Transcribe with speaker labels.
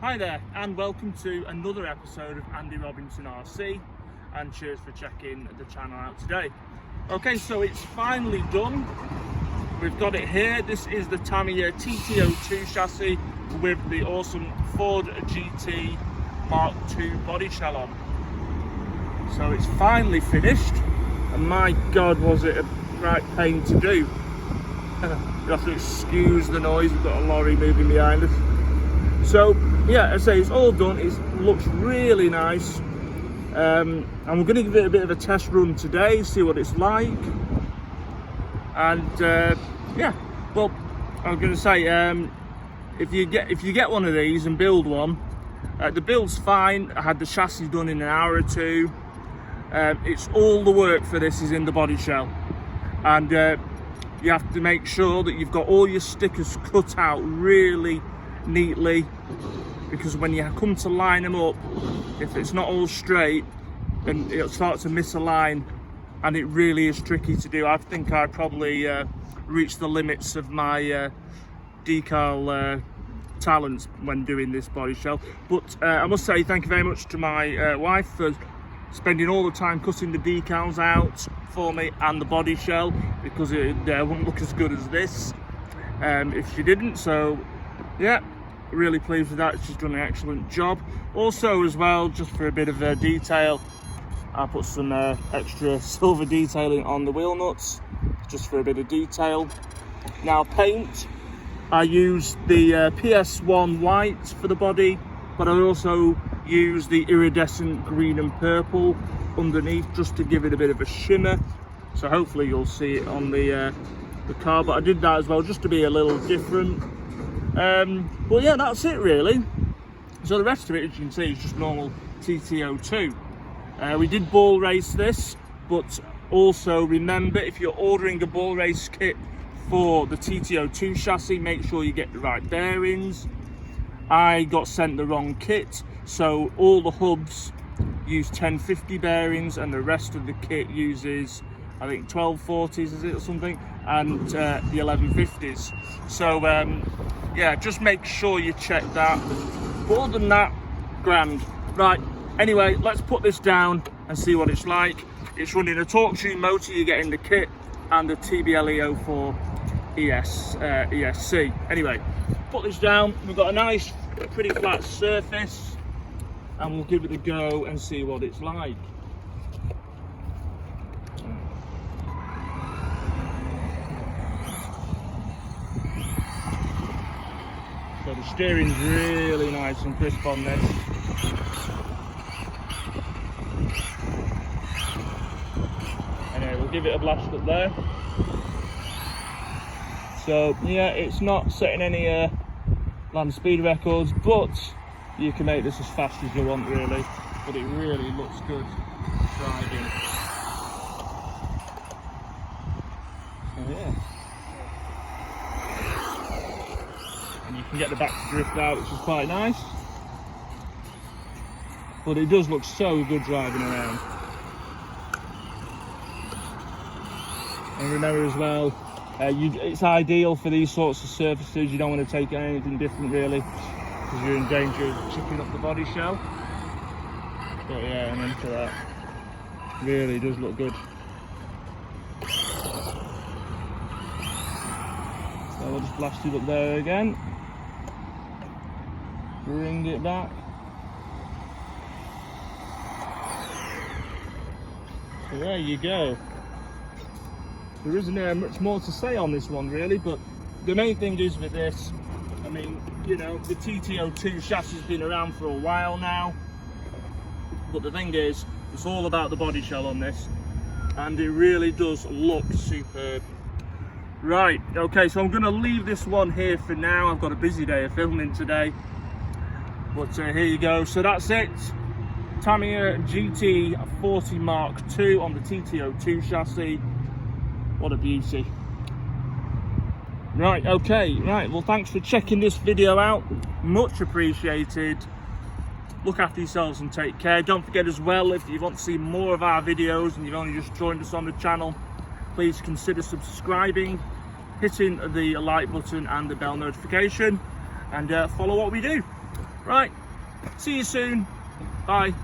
Speaker 1: Hi there, and welcome to another episode of Andy Robinson RC, and cheers for checking the channel out today. Okay, so it's finally done. We've got it here. This is the Tamiya TT02 chassis with the awesome Ford GT Mark II body shell on. So it's finally finished, and my God, was it a right pain to do. You have to excuse the noise, we've got a lorry moving behind us. So yeah, I say it's all done. It looks really nice, and we're going to give it a bit of a test run today, see what it's like. And yeah, well, I was going to say, if you get one of these and build one, the build's fine. I had the chassis done in an hour or two. It's all the work for this is in the body shell, and you have to make sure that you've got all your stickers cut out really neatly, because when you come to line them up, if it's not all straight, then it'll start to misalign, and it really is tricky to do. I think I probably reached the limits of my decal talents when doing this body shell. But I must say thank you very much to my wife for spending all the time cutting the decals out for me and the body shell, because it wouldn't look as good as this if she didn't. So yeah, really pleased with that. She's done an excellent job. Also as well, just for a bit of detail, I put some extra silver detailing on the wheel nuts, just for a bit of detail. Now paint, I used the PS1 white for the body, but I also used the iridescent green and purple underneath, just to give it a bit of a shimmer. So hopefully you'll see it on the car, but I did that as well just to be a little different. But yeah, that's it really. So the rest of it, as you can see, is just normal TT02. We did ball race this, but also remember, if you're ordering a ball race kit for the TT02 chassis, make sure you get the right bearings. I got sent the wrong kit, so all the hubs use 1050 bearings, and the rest of the kit uses, I think, 1240s, is it, or something, and the 1150s. So yeah, just make sure you check that. But other than that, grand. Right, anyway, let's put this down and see what it's like. It's running a torque tube motor you get in the kit, and the TBL-E04 ESC. Anyway, put this down. We've got a nice, pretty flat surface, and we'll give it a go and see what it's like. So the steering's really nice and crisp on this. Anyway, we'll give it a blast up there. So yeah, it's not setting any land speed records, but you can make this as fast as you want really. But it really looks good driving. So yeah. And you can get the back to drift out, which is quite nice. But it does look so good driving around. And remember as well, it's ideal for these sorts of surfaces. You don't want to take anything different really, because you're in danger of chipping up the body shell. But yeah, I'm into that. Really does look good. So we'll just blast it up there again. Bring it back. So there you go. There isn't much more to say on this one really, but the main thing is with this, I mean, you know, the TT02 chassis has been around for a while now, but the thing is, it's all about the body shell on this, and it really does look superb. Right, okay, so I'm going to leave this one here for now. I've got a busy day of filming today, but here you go. So that's it. Tamiya GT40 Mark II on the TT02 chassis. What a beauty. Right, okay, right, well thanks for checking this video out, much appreciated. Look after yourselves and take care. Don't forget as well, if you want to see more of our videos and you've only just joined us on the channel, please consider subscribing, hitting the like button and the bell notification, and follow what we do. Right, see you soon. Bye.